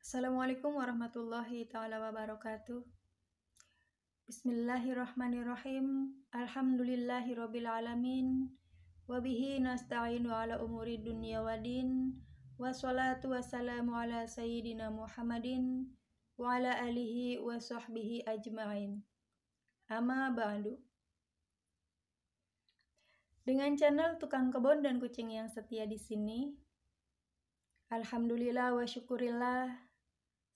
Assalamualaikum warahmatullahi ta'ala wabarakatuh. Bismillahirrahmanirrahim. Alhamdulillahirabbil alamin. Wabihi nasta'inu ala umuri dunya waddin. Wassalatu wassalamu ala sayyidina Muhammadin wa ala alihi wa sahbihi ajma'in. Amma ba'du. Dengan channel Tukang Kebon dan Kucing yang setia di sini, alhamdulillah wa syukurillah,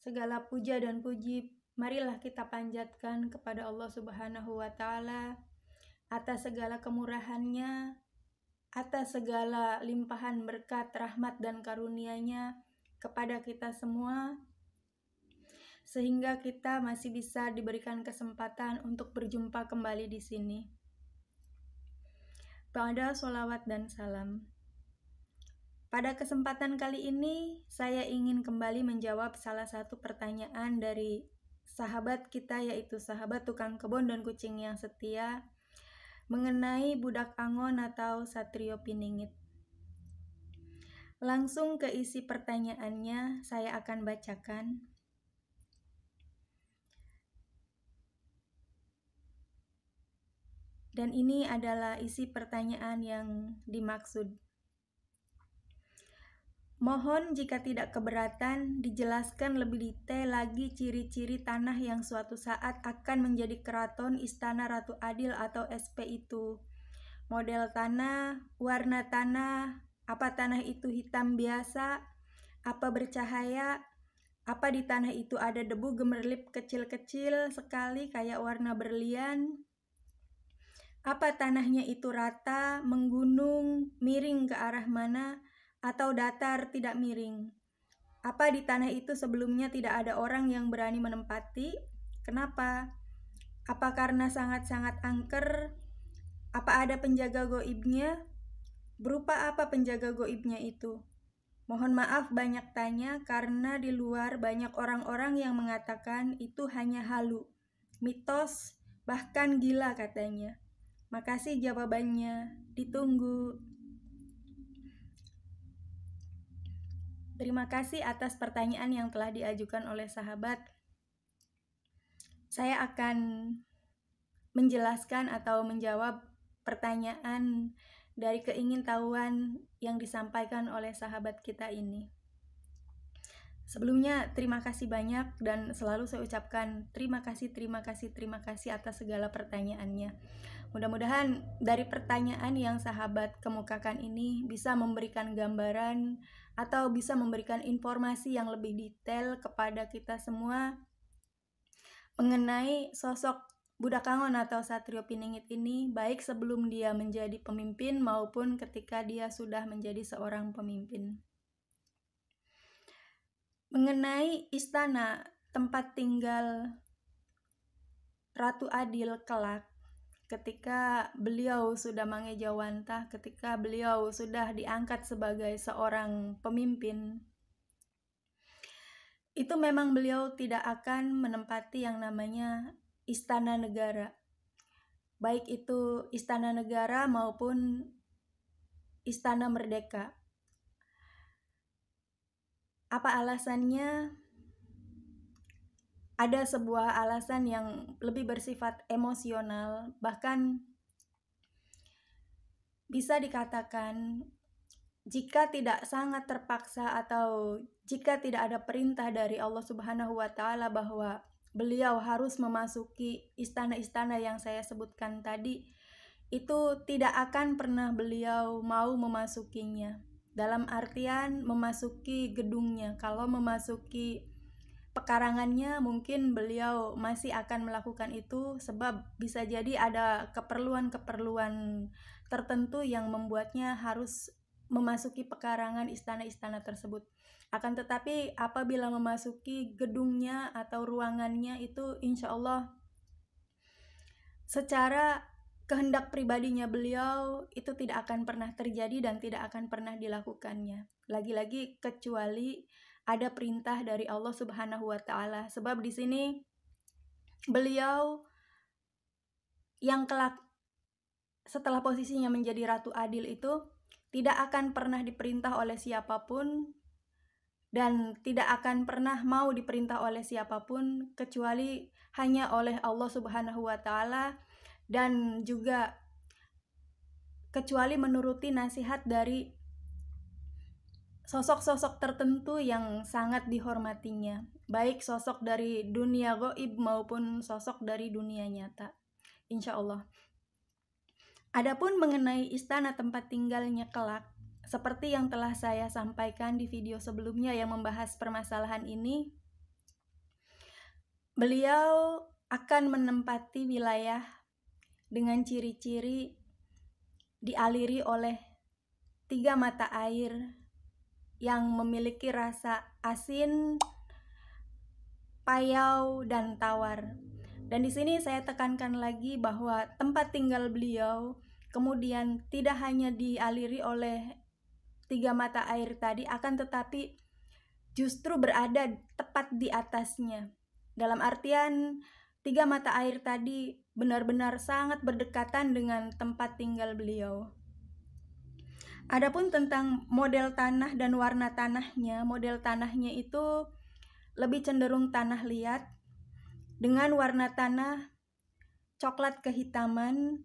segala puja dan puji marilah kita panjatkan kepada Allah Subhanahu wa Ta'ala atas segala kemurahan-Nya, atas segala limpahan berkat, rahmat dan karunia-Nya kepada kita semua, sehingga kita masih bisa diberikan kesempatan untuk berjumpa kembali di sini. Ba'da sholawat dan salam. Pada kesempatan kali ini, saya ingin kembali menjawab salah satu pertanyaan dari sahabat kita, yaitu sahabat Tukang Kebon dan Kucing yang setia, mengenai budak angon atau satrio piningit. Langsung ke isi pertanyaannya, saya akan bacakan. Dan ini adalah isi pertanyaan yang dimaksud. Mohon jika tidak keberatan, dijelaskan lebih detail lagi ciri-ciri tanah yang suatu saat akan menjadi keraton Istana Ratu Adil atau SP itu. Model tanah, warna tanah, apa tanah itu hitam biasa, apa bercahaya, apa di tanah itu ada debu gemerlip kecil-kecil sekali kayak warna berlian, apa tanahnya itu rata, menggunung, miring ke arah mana, atau datar tidak miring. Apa di tanah itu sebelumnya tidak ada orang yang berani menempati? Kenapa? Apa karena sangat-sangat angker? Apa ada penjaga goibnya? Berupa apa penjaga goibnya itu? Mohon maaf banyak tanya karena di luar banyak orang-orang yang mengatakan itu hanya halu, mitos, bahkan gila katanya. Makasih jawabannya, ditunggu. Terima kasih atas pertanyaan yang telah diajukan oleh sahabat. Saya akan menjelaskan atau menjawab pertanyaan dari keingintahuan yang disampaikan oleh sahabat kita ini. Sebelumnya, terima kasih banyak dan selalu saya ucapkan terima kasih atas segala pertanyaannya. Mudah-mudahan dari pertanyaan yang sahabat kemukakan ini bisa memberikan gambaran atau bisa memberikan informasi yang lebih detail kepada kita semua mengenai sosok budak angon atau satrio piningit ini, baik sebelum dia menjadi pemimpin maupun ketika dia sudah menjadi seorang pemimpin. Mengenai istana tempat tinggal Ratu Adil kelak, ketika beliau sudah mangejawantah, ketika beliau sudah diangkat sebagai seorang pemimpin, itu memang beliau tidak akan menempati yang namanya istana negara. Baik itu istana negara maupun istana merdeka. Apa alasannya? Ada sebuah alasan yang lebih bersifat emosional, bahkan bisa dikatakan jika tidak sangat terpaksa atau jika tidak ada perintah dari Allah Subhanahu wa Ta'ala bahwa beliau harus memasuki istana-istana yang saya sebutkan tadi, itu tidak akan pernah beliau mau memasukinya. Dalam artian memasuki gedungnya. Kalau memasuki pekarangannya mungkin beliau masih akan melakukan itu sebab bisa jadi ada keperluan-keperluan tertentu yang membuatnya harus memasuki pekarangan istana-istana tersebut. Akan tetapi apabila memasuki gedungnya atau ruangannya itu insya Allah secara kehendak pribadinya beliau itu tidak akan pernah terjadi dan tidak akan pernah dilakukannya. Lagi-lagi kecuali ada perintah dari Allah Subhanahu wa Ta'ala. Sebab di sini beliau yang kelak setelah posisinya menjadi Ratu Adil itu tidak akan pernah diperintah oleh siapapun dan tidak akan pernah mau diperintah oleh siapapun kecuali hanya oleh Allah Subhanahu wa Ta'ala, dan juga kecuali menuruti nasihat dari sosok-sosok tertentu yang sangat dihormatinya, baik sosok dari dunia gaib maupun sosok dari dunia nyata, insya Allah. Adapun mengenai istana tempat tinggalnya kelak, seperti yang telah saya sampaikan di video sebelumnya yang membahas permasalahan ini, beliau akan menempati wilayah dengan ciri-ciri dialiri oleh 3 mata air yang memiliki rasa asin, payau, dan tawar. Dan di sini saya tekankan lagi bahwa tempat tinggal beliau kemudian tidak hanya dialiri oleh 3 mata air tadi, akan tetapi justru berada tepat di atasnya. Dalam artian 3 mata air tadi benar-benar sangat berdekatan dengan tempat tinggal beliau. Adapun tentang model tanah dan warna tanahnya, model tanahnya itu lebih cenderung tanah liat dengan warna tanah coklat kehitaman.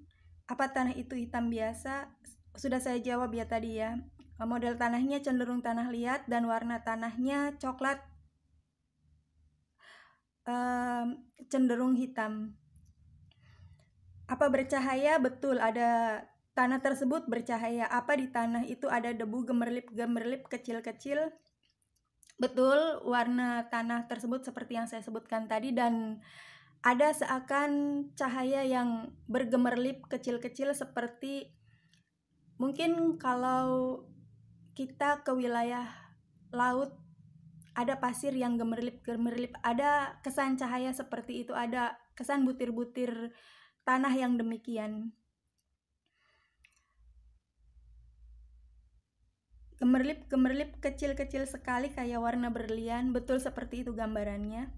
Apa tanah itu hitam biasa? Sudah saya jawab ya tadi ya. Model tanahnya cenderung tanah liat dan warna tanahnya coklat cenderung hitam. Apa bercahaya? Betul, ada tanah tersebut bercahaya. Apa di tanah itu ada debu gemerlip-gemerlip kecil-kecil? Betul, warna tanah tersebut seperti yang saya sebutkan tadi, dan ada seakan cahaya yang bergemerlip kecil-kecil, seperti mungkin kalau kita ke wilayah laut ada pasir yang gemerlip-gemerlip, ada kesan cahaya seperti itu, ada kesan butir-butir tanah yang demikian. Gemerlip-gemerlip kecil-kecil sekali kayak warna berlian, betul seperti itu gambarannya.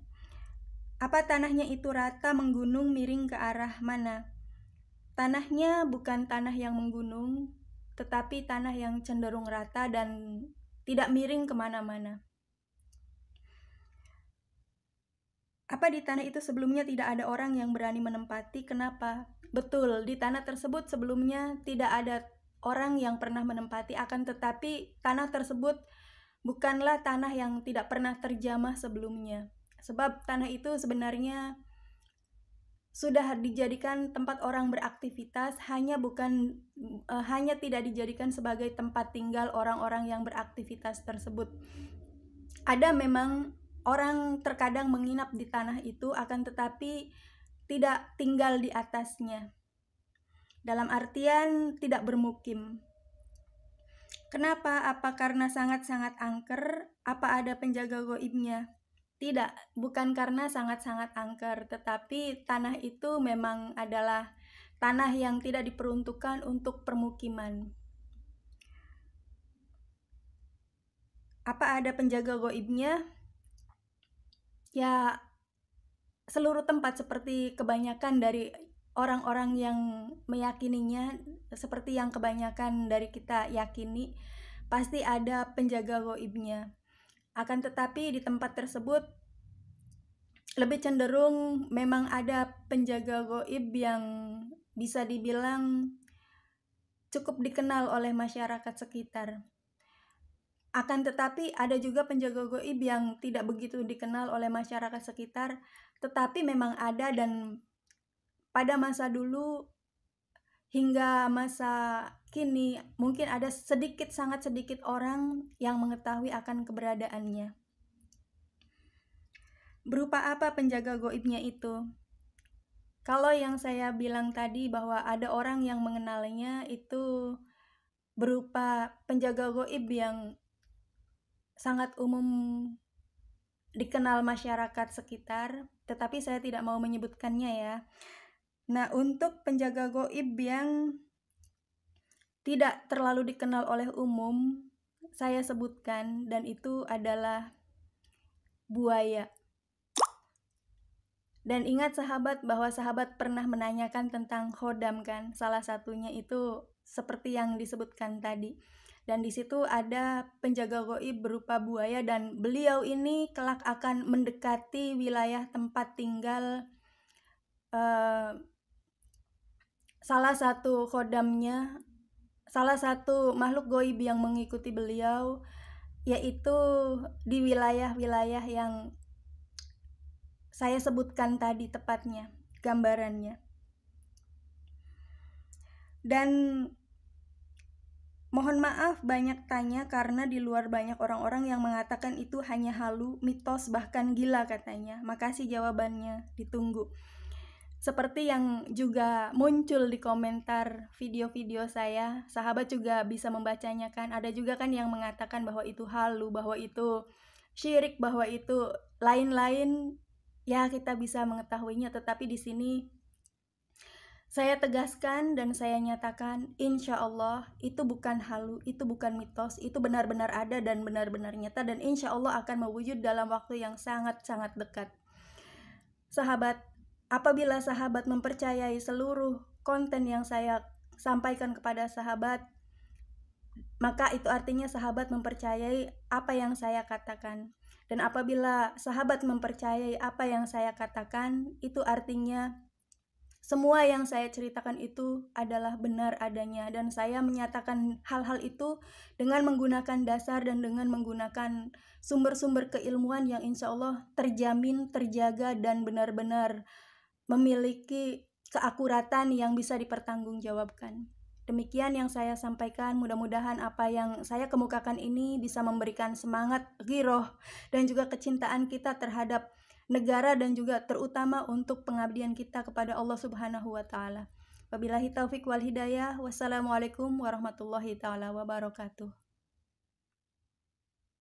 Apa tanahnya itu rata menggunung miring ke arah mana? Tanahnya bukan tanah yang menggunung, tetapi tanah yang cenderung rata dan tidak miring kemana-mana. Apa di tanah itu sebelumnya tidak ada orang yang berani menempati? Kenapa? Betul, di tanah tersebut sebelumnya tidak ada orang yang pernah menempati, akan tetapi tanah tersebut bukanlah tanah yang tidak pernah terjamah sebelumnya. Sebab tanah itu sebenarnya sudah dijadikan tempat orang beraktivitas, hanya tidak dijadikan sebagai tempat tinggal orang-orang yang beraktivitas tersebut. Ada memang orang terkadang menginap di tanah itu, akan tetapi tidak tinggal di atasnya. Dalam artian tidak bermukim. Kenapa? Apa karena sangat-sangat angker? Apa ada penjaga gaibnya? Tidak, bukan karena sangat-sangat angker, tetapi tanah itu memang adalah tanah yang tidak diperuntukkan untuk permukiman. Apa ada penjaga gaibnya? Ya, seluruh tempat, seperti kebanyakan dari orang-orang yang meyakininya, seperti yang kebanyakan dari kita yakini, pasti ada penjaga gaibnya. Akan tetapi di tempat tersebut lebih cenderung memang ada penjaga gaib yang bisa dibilang cukup dikenal oleh masyarakat sekitar. Akan tetapi ada juga penjaga gaib yang tidak begitu dikenal oleh masyarakat sekitar, tetapi memang ada, dan pada masa dulu hingga masa kini mungkin ada sangat sedikit orang yang mengetahui akan keberadaannya. Berupa apa penjaga gaibnya itu? Kalau yang saya bilang tadi bahwa ada orang yang mengenalnya, itu berupa penjaga gaib yang sangat umum dikenal masyarakat sekitar, tetapi saya tidak mau menyebutkannya ya. Nah, untuk penjaga gaib yang tidak terlalu dikenal oleh umum, saya sebutkan, dan itu adalah buaya. Dan ingat sahabat, bahwa sahabat pernah menanyakan tentang khodam kan, salah satunya itu seperti yang disebutkan tadi. Dan di situ ada penjaga gaib berupa buaya, dan beliau ini kelak akan mendekati wilayah tempat tinggal salah satu khodamnya, salah satu makhluk gaib yang mengikuti beliau, yaitu di wilayah-wilayah yang saya sebutkan tadi tepatnya gambarannya. Dan mohon maaf banyak tanya karena di luar banyak orang-orang yang mengatakan itu hanya halu, mitos, bahkan gila katanya. Makasih jawabannya, ditunggu. Seperti yang juga muncul di komentar video-video saya, sahabat juga bisa membacanya kan. Ada juga kan yang mengatakan bahwa itu halu, bahwa itu syirik, bahwa itu lain-lain. Ya, kita bisa mengetahuinya, tetapi di sini saya tegaskan dan saya nyatakan, insya Allah itu bukan halu, itu bukan mitos, itu benar-benar ada dan benar-benar nyata, dan insya Allah akan mewujud dalam waktu yang sangat-sangat dekat. Sahabat, apabila sahabat mempercayai seluruh konten yang saya sampaikan kepada sahabat, maka itu artinya sahabat mempercayai apa yang saya katakan. Dan apabila sahabat mempercayai apa yang saya katakan, itu artinya semua yang saya ceritakan itu adalah benar adanya, dan saya menyatakan hal-hal itu dengan menggunakan dasar dan dengan menggunakan sumber-sumber keilmuan yang insya Allah terjamin, terjaga, dan benar-benar memiliki keakuratan yang bisa dipertanggungjawabkan. Demikian yang saya sampaikan, mudah-mudahan apa yang saya kemukakan ini bisa memberikan semangat, giroh, dan juga kecintaan kita terhadap negara dan juga terutama untuk pengabdian kita kepada Allah Subhanahu wa taala. Wabillahi taufik wal hidayah. Wassalamualaikum warahmatullahi taala wabarakatuh.